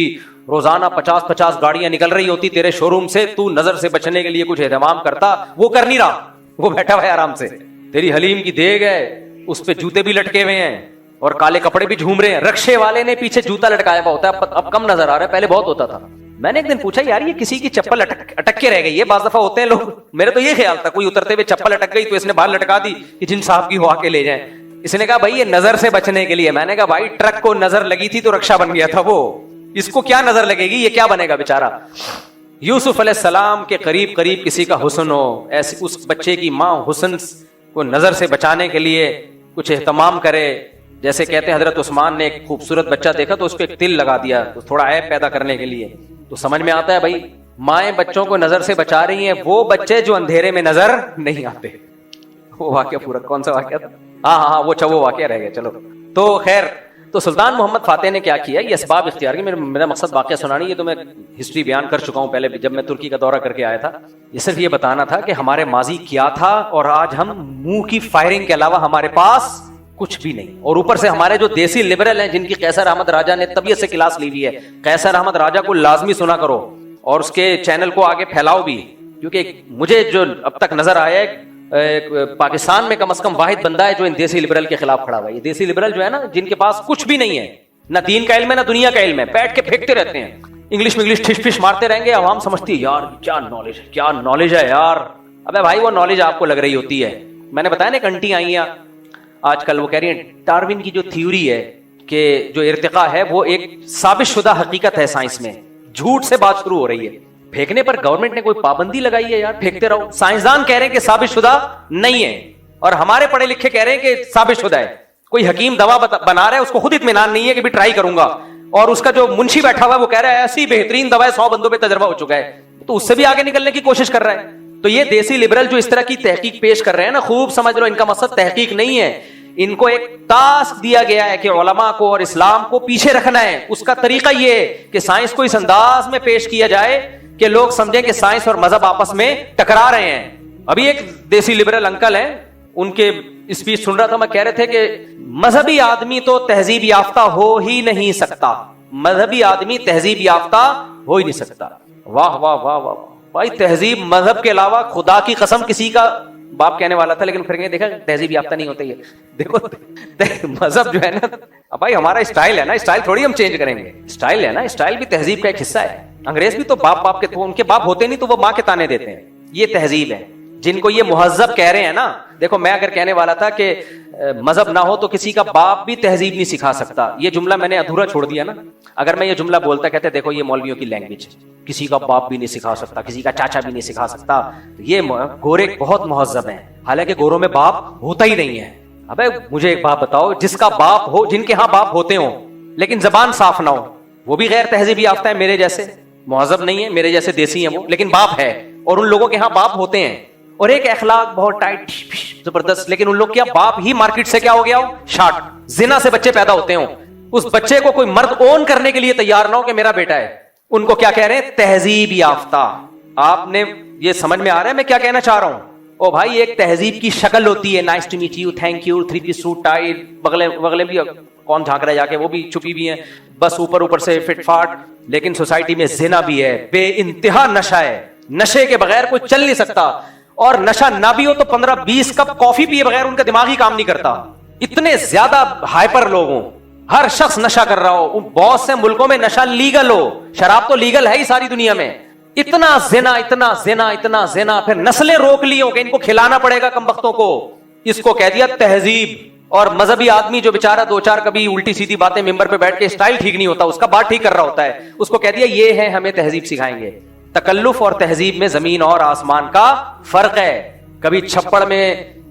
روزانہ 50 گاڑیاں نکل رہی ہوتی تیرے شو روم سے، تو نظر سے بچنے کے لیے کچھ اہتمام کرتا. وہ کر نہیں رہا، وہ بیٹھا ہوا ہے آرام سے. تیری حلیم کی دیگ ہے، اس پہ جوتے بھی لٹکے ہوئے ہیں اور کالے کپڑے بھی جھوم رہے ہیں. رکشے والے نے پیچھے جوتا لٹکایا ہوا ہوتا ہے، اب کم نظر آ رہا ہے، پہلے بہت ہوتا تھا. میں نے ایک دن پوچھا، یار یہ کسی کی چپل اٹک کے رہ گئی ہے؟ بعض دفعہ ہوتے ہیں لوگ، میرے تو یہ خیال تھا کوئی اترتے ہوئے چپل اٹک گئی تو اس نے باہر لٹکا دی کہ جن صاحب کی ہو آ کے لے جائیں. اس نے کہا بھائی یہ نظر سے بچنے کے لیے. میں نے کہا بھائی ٹرک کو نظر لگی تھی تو رکشا بن گیا تھا وہ، اس کو کیا نظر لگے گی؟ یہ کیا بنے گا بیچارہ؟ یوسف علیہ السلام کے قریب قریب کسی کا حسن ہو، ایسے اس بچے کی ماں حسن کو نظر سے بچانے کے لیے کچھ اہتمام کرے. جیسے کہتے ہیں حضرت عثمان نے ایک خوبصورت بچہ دیکھا تو اس کو ایک تل لگا دیا، تو تھوڑا عیب پیدا کرنے کے لیے. تو سمجھ میں آتا ہے بھائی، مائیں بچوں کو نظر سے بچا رہی ہیں، وہ بچے جو اندھیرے میں نظر نہیں آتے. وہ واقعہ پورا کون سا واقعہ تھا؟ ہاں وہ واقعہ رہ گیا. چلو تو خیر، تو سلطان محمد فاتح نے کیا کیا؟ یہ اسباب اختیار کی. میرا مقصد واقعہ سنانی، یہ تو میں ہسٹری بیان کر چکا ہوں پہلے بھی جب میں ترکی کا دورہ کر کے آیا تھا. یہ صرف یہ بتانا تھا کہ ہمارے ماضی کیا تھا، اور آج ہم منہ کی فائرنگ کے علاوہ ہمارے پاس کچھ بھی نہیں. اور اوپر سے ہمارے جو دیسی لبرل ہیں، جن کی قیصر احمد راجہ نے طبیعت سے کلاس لی ہوئی ہے، قیصر احمد راجہ کو لازمی سنا کرو اور اس کے چینل کو آگے پھیلاؤ بھی، کیونکہ مجھے جو اب تک نظر آیا ہے پاکستان میں کم از کم واحد بندہ ہے جو ان دیسی لبرل کے خلاف کھڑا ہوا ہے. یہ دیسی لبرل جو ہے نا، جن کے پاس کچھ بھی نہیں ہے، نہ دین کا علم ہے نہ دنیا کا علم ہے، بیٹھ کے پھینکتے رہتے ہیں، انگلش میں انگلش ٹھش مارتے رہیں گے. عوام سمجھتی ہے یار کیا نالج ہے، کیا نالج ہے یار. ابے بھائی وہ نالج آپ کو لگ رہی ہوتی ہے. میں نے بتایا نا، ایک انٹی آئی ہیں آج کل، وہ کہہ رہی ہیں ڈارون کی جو تھیوری ہے کہ جو ارتقاء ہے وہ ایک ثابت شدہ حقیقت ہے سائنس میں، جھوٹ سے بات شروع ہو رہی ہے. پھینکنے پر گورنمنٹ نے کوئی پابندی لگائی ہے؟ یار پھینکتے رہو. سائنسدان کہہ رہے ہیں کہ ثابت شدہ نہیں ہے، اور ہمارے پڑھے لکھے کہہ رہے ہیں کہ ثابت شدہ ہے. کوئی حکیم دوا بنا رہا ہے، اس کو خود اطمینان نہیں ہے کہ بھی ٹرائی کروں گا، اور اس کا جو منشی بیٹھا ہوا ہے وہ کہہ رہا ہے ایسی بہترین دوا ہے 100 بندوں پہ تجربہ ہو چکا ہے، تو اس سے بھی آگے نکلنے کی کوشش کر رہا ہے. تو یہ دیسی لبرل جو اس طرح کی تحقیق پیش کر رہے ہیں نا، خوب سمجھ لو ان کا مقصد تحقیق نہیں ہے. ان کو ایک ٹاسک دیا گیا ہے کہ علماء کو اور اسلام کو پیچھے رکھنا ہے. اس کا طریقہ یہ ہے کہ سائنس کو اس انداز میں پیش کیا جائے کہ لوگ سمجھیں کہ سائنس اور مذہب آپس میں ٹکرا رہے ہیں. ابھی ایک دیسی لبرل انکل ہیں، ان کے اسپیچ سن رہا تھا میں، کہہ رہے تھے کہ مذہبی آدمی تو تہذیب یافتہ ہو ہی نہیں سکتا، مذہبی آدمی تہذیب یافتہ ہو ہی نہیں سکتا. واہ واہ واہ واہ بھائی، تہذیب مذہب کے علاوہ خدا کی قسم کسی کا باپ کہنے والا تھا، لیکن پھر دیکھا تہذیب یافتہ نہیں ہوتے. یہ دیکھو مذہب جو ہے نا بھائی، ہمارا اسٹائل ہے نا، اسٹائل تھوڑی ہم چینج کریں گے. اسٹائل ہے نا، اسٹائل بھی تہذیب کا ایک حصہ ہے. انگریز بھی تو باپ کے ان کے باپ ہوتے نہیں تو وہ ماں کے تانے دیتے ہیں. یہ تہذیب ہے. جن کو یہ مہذب کہہ رہے ہیں نا، دیکھو میں اگر کہنے والا تھا کہ مذہب نہ ہو تو کسی کا باپ بھی تہذیب نہیں سکھا سکتا، یہ جملہ میں نے ادھورا چھوڑ دیا نا. اگر میں یہ جملہ بولتا کہتے دیکھو یہ مولویوں کی لینگویج ہے، کسی کا باپ بھی نہیں سکھا سکتا، کسی کا چاچا بھی نہیں سکھا سکتا. یہ گورے بہت مہذب ہیں، حالانکہ گوروں میں باپ ہوتا ہی نہیں ہے. ابے مجھے ایک بات بتاؤ، جس کا باپ ہو، جن کے ہاں باپ ہوتے ہوں لیکن زبان صاف نہ ہو، وہ بھی غیر تہذیب یافتہ ہے. میرے جیسے مہذب نہیں ہے، میرے جیسے دیسی ہیں وہ، لیکن باپ ہے. اور ان لوگوں کے ہاں باپ ہوتے ہیں، اور ایک اخلاق بہت ٹائٹ زبردست، لیکن ان لوگ کیا باپ ہی مارکیٹ سے کیا ہو گیا ہو، شارٹ. زنا سے بچے پیدا ہوتے ہوں، اس بچے کو کوئی مرد اون کرنے کے لیے تیار نہ ہو کہ میرا بیٹا ہے. ان کو کیا کہہ رہے ہیں؟ تہذیب یافتہ. آپ نے یہ سمجھ میں آ رہا ہے میں کیا کہنا چاہ رہا ہوں؟ او بھائی ایک تہذیب کی شکل ہوتی ہے, nice to meet you, thank you, 3 piece suit tie, بغلے بھی کون جھانک رہا ہے جا کے, وہ بھی چھپی بھی ہیں بس اوپر سے فٹ فاٹ. لیکن سوسائٹی میں زنا بھی ہے, بے انتہا نشہ ہے, نشے کے بغیر کوئی چل نہیں سکتا. اور نشہ نہ بھی ہو تو 15-20 کپ کافی پیے بغیر ان کا دماغ ہی کام نہیں کرتا. اتنے زیادہ ہائپر لوگ ہوں, ہر شخص نشہ کر رہا ہو. بہت سے ملکوں میں نشہ لیگل ہو, شراب تو لیگل ہے ہی ساری دنیا میں. اتنا زنا اتنا زنا اتنا زنا, پھر نسلیں روک لی ہوں کہ ان کو کھلانا پڑے گا کمبختوں کو. اس کو کہہ دیا تہذیب. اور مذہبی آدمی جو بیچارہ 2-4 کبھی الٹی سیدھی باتیں ممبر پہ بیٹھ کے اسٹائل ٹھیک نہیں ہوتا, اس کا بات ٹھیک کر رہا ہوتا ہے, اس کو کہہ دیا یہ ہے ہمیں تہذیب سکھائیں گے. تکلف اور تہذیب میں زمین اور آسمان کا فرق ہے. کبھی چھپڑ میں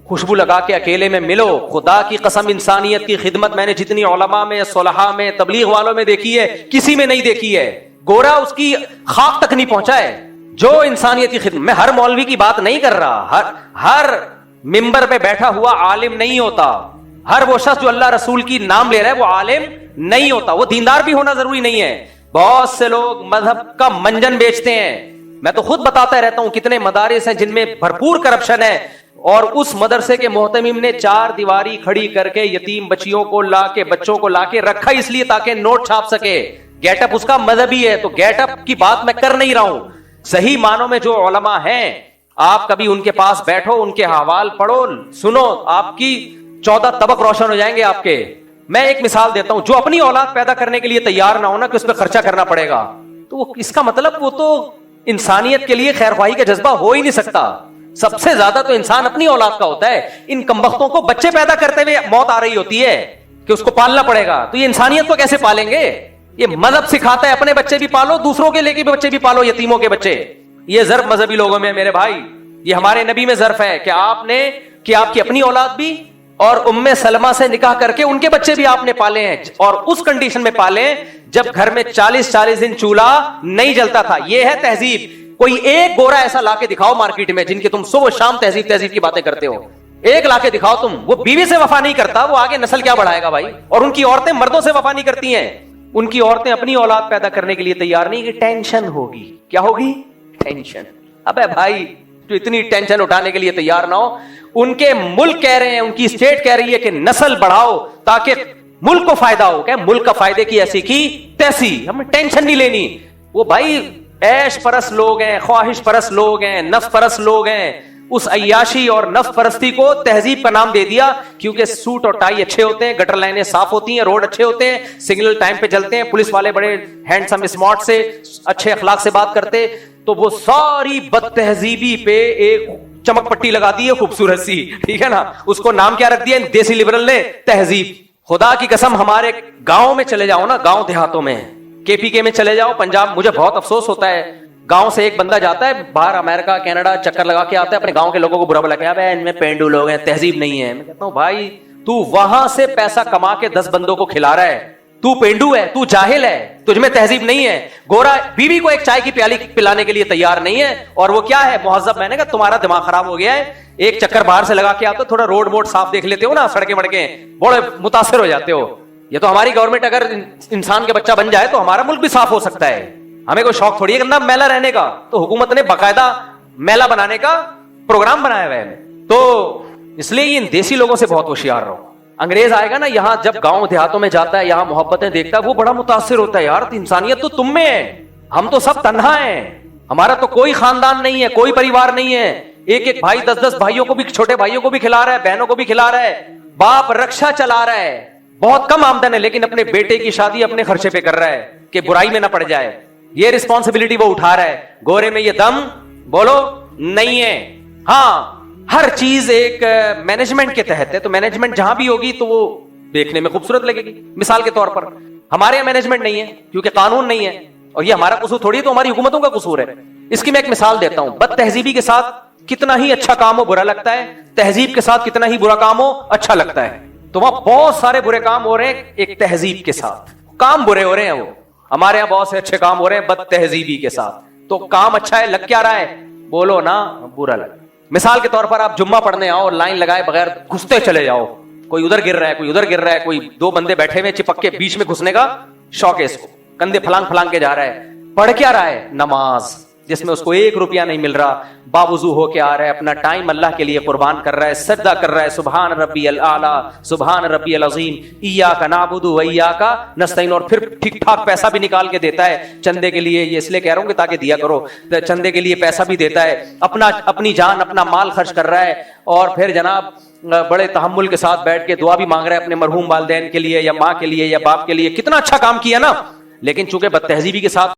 خوشبو لگا کے اکیلے میں ملو, خدا کی قسم انسانیت کی خدمت میں نے جتنی علماء میں, صلحاء میں, تبلیغ والوں میں دیکھی ہے, کسی میں نہیں دیکھی ہے. گورا اس کی خاک تک نہیں پہنچا ہے جو انسانیت کی خدمت. میں ہر مولوی کی بات نہیں کر رہا, ہر ممبر پہ بیٹھا ہوا عالم نہیں ہوتا. ہر وہ شخص جو اللہ رسول کی نام لے رہا ہے وہ عالم نہیں ہوتا. وہ دیندار بھی ہونا ضروری نہیں ہے. بہت سے لوگ مذہب کا منجن بیچتے ہیں. میں تو خود بتاتا رہتا ہوں کتنے مدارس ہیں جن میں بھرپور کرپشن ہے, اور اس مدرسے کے محتمم نے 4 دیواری کھڑی کر کے یتیم بچوں کو لا کے رکھا اس لیے تاکہ نوٹ چھاپ سکے. گیٹ اپ اس کا مذہبی ہے, تو گیٹ اپ کی بات میں کر نہیں رہا ہوں. صحیح معنوں میں جو علماء ہیں, آپ کبھی ان کے پاس بیٹھو, ان کے حوال پڑھو, سنو, آپ کی 14 طبق روشن ہو جائیں گے آپ کے. میں ایک مثال دیتا ہوں, جو اپنی اولاد پیدا کرنے کے لیے تیار نہ ہونا کہ اس پہ خرچہ کرنا پڑے گا, تو اس کا مطلب وہ تو انسانیت کے لیے خیر خواہی کا جذبہ ہو ہی نہیں سکتا. سب سے زیادہ تو انسان اپنی اولاد کا ہوتا ہے. ان کمبختوں کو بچے پیدا کرتے ہوئے موت آ رہی ہوتی ہے کہ اس کو پالنا پڑے گا, تو یہ انسانیت کو کیسے پالیں گے؟ یہ مذہب سکھاتا ہے اپنے بچے بھی پالو, دوسروں کے لے کے بچے بھی پالو, یتیموں کے بچے. یہ ظرف مذہبی لوگوں میں میرے بھائی, یہ ہمارے نبی میں ظرف ہے کہ آپ کی اپنی اولاد بھی اور ام سلمہ سے نکاح کر کے ان کے بچے بھی آپ نے پالے ہیں, اور اس کنڈیشن میں پالے جب گھر میں 40 دن چولہا نہیں جلتا تھا. یہ ہے تہذیب. کوئی ایک گورا ایسا لا کے دکھاؤ مارکیٹ میں جن کے تم صبح شام تہذیب کی باتیں کرتے ہو, ایک لا کے دکھاؤ تم. وہ بیوی سے وفا نہیں کرتا, وہ آگے نسل کیا بڑھائے گا بھائی؟ اور ان کی عورتیں مردوں سے وفا نہیں کرتی ہیں. ان کی عورتیں اپنی اولاد پیدا کرنے کے لیے تیار نہیں, کہ ٹینشن ہوگی. کیا ہوگی؟ ٹینشن. ابے بھائی جو اتنی ٹینشن اٹھانے کے لیے تیار نہ ہو, ان کے ملک کہہ رہے ہیں, ان کی اسٹیٹ کہہ رہی ہے کہ نسل بڑھاؤ تاکہ ملک کو فائدہ ہو. کہ ملک کا فائدے کی ایسی کی تیسی, ہمیں ٹینشن نہیں لینی. وہ بھائی عیش پرست لوگ ہیں, خواہش پرست لوگ ہیں, نفس پرست لوگ ہیں. اس عیاشی اور نفس پرستی کو تہذیب کا نام دے دیا, کیونکہ سوٹ اور ٹائی اچھے ہوتے ہیں, گٹر لائنیں صاف ہوتی ہیں, روڈ اچھے ہوتے ہیں, سگنل ٹائم پہ چلتے ہیں, پولیس والے بڑے ہینڈسم اسمارٹ سے اچھے اخلاق سے بات کرتے, تو وہ ساری بد تہذیبی پہ ایک چمک پٹی لگا دی ہے خوبصورت سی, ٹھیک ہے نا. اس کو نام کیا رکھ دیا دیسی لبرل نے؟ تہذیب. خدا کی قسم ہمارے گاؤں میں چلے جاؤ نا, گاؤں دیہاتوں میں, KPK میں چلے جاؤ, پنجاب, مجھے بہت افسوس ہوتا ہے, گاؤں سے ایک بندہ جاتا ہے باہر امریکہ کینیڈا چکر لگا کے آتا ہے, اپنے گاؤں کے لوگوں کو برا بلا کے ان میں پینڈو لوگ ہیں, تہذیب نہیں ہے. میں کہتا ہوں بھائی تو وہاں سے پیسہ کما کے 10 بندوں کو کھلا رہا ہے, تو پینڈو ہے, تو جاہل ہے, تجھ میں تہذیب نہیں ہے. گورا بیوی کو ایک چائے کی پیالی پلانے کے لیے تیار نہیں ہے, اور وہ کیا ہے مہذب. میں نے کہا تمہارا دماغ خراب ہو گیا ہے, ایک چکر باہر سے لگا کے آتے ہو, تھوڑا روڈ ووڈ صاف دیکھ لیتے ہو نا, سڑکیں وڑکیں, بڑے متاثر ہو جاتے ہو. یہ تو ہماری گورنمنٹ اگر انسان کے بچہ بن جائے تو ہمارا ملک بھی صاف ہو سکتا ہے. ہمیں کوئی شوق تھوڑی ہے کہ میلہ رہنے کا, تو حکومت نے باقاعدہ میلہ بنانے کا پروگرام بنایا ہوا ہے. تو اس لیے ان دیسی لوگوں سے بہت ہوشیار رہو. انگریز آئے گا نا یہاں, جب گاؤں دیہاتوں میں جاتا ہے, یہاں محبتیں دیکھتا ہے, وہ بڑا متاثر ہوتا ہے, یار انسانیت تو تم میں ہے, ہم تو سب تنہا ہیں, ہمارا تو کوئی خاندان نہیں ہے, کوئی پریوار نہیں ہے. ایک بھائی 10 بھائیوں کو بھی, چھوٹے بھائیوں کو بھی کھلا رہا ہے, بہنوں کو بھی کھلا رہا ہے, باپ رکشا چلا رہا ہے, بہت کم آمدن ہے, لیکن اپنے بیٹے کی شادی اپنے خرچے پہ کر رہا ہے کہ برائی میں نہ پڑ جائے. یہ رسپانسبلٹی وہ اٹھا رہا ہے. گورے میں یہ دم بولو نہیں ہے. ہاں ہر چیز ایک مینجمنٹ کے تحت ہے, تو مینجمنٹ جہاں بھی ہوگی تو وہ دیکھنے میں خوبصورت لگے گی. مثال کے طور پر ہمارے یہاں مینجمنٹ نہیں ہے کیونکہ قانون نہیں ہے, اور یہ ہمارا قصور تھوڑی ہے, تو ہماری حکومتوں کا قصور ہے. اس کی میں ایک مثال دیتا ہوں. بد تہذیبی کے ساتھ کتنا ہی اچھا کام ہو برا لگتا ہے, تہذیب کے ساتھ کتنا ہی برا کام ہو اچھا لگتا ہے. تو وہاں بہت سارے برے کام ہو رہے ہیں ایک تہذیب کے ساتھ, کام برے ہو رہے ہیں. وہ ہمارے یہاں بہت سے اچھے کام ہو رہے ہیں بد تہذیبی کے ساتھ. تو کام اچھا ہے, لگ کیا رہا ہے بولو نا, برا لگ. مثال کے طور پر آپ جمعہ پڑھنے آؤ اور لائن لگائے بغیر گھستے چلے جاؤ, کوئی ادھر گر رہا ہے, کوئی ادھر گر رہا ہے, کوئی 2 بندے بیٹھے ہوئے چپک کے بیچ میں گھسنے کا شوق ہے اس کو, کندھے پھلانگ پھلانگ کے جا رہا ہے. پڑھ کیا رہا ہے؟ نماز. جس میں اس کو 1 روپیہ نہیں مل رہا, باوضو ہو کے آ رہا ہے, اپنا ٹائم اللہ کے لیے قربان کر رہا ہے, سجدہ کر رہا ہے, سبحان ربی الاعلیٰ, سبحان ربی العظیم, ایاک نعبد و ایاک نستعین, اور پھر ٹھیک ٹھاک پیسہ بھی نکال کے دیتا ہے چندے کے لیے. یہ اس لیے کہہ رہا ہوں کہ تاکہ دیا کرو, چندے کے لیے پیسہ بھی دیتا ہے, اپنی جان اپنا مال خرچ کر رہا ہے, اور پھر جناب بڑے تحمل کے ساتھ بیٹھ کے دعا بھی مانگ رہا ہے اپنے مرحوم والدین کے لیے یا ماں کے لیے یا باپ کے لیے. کتنا اچھا کام کیا نا, لیکن چونکہ بد تہذیبی کے ساتھ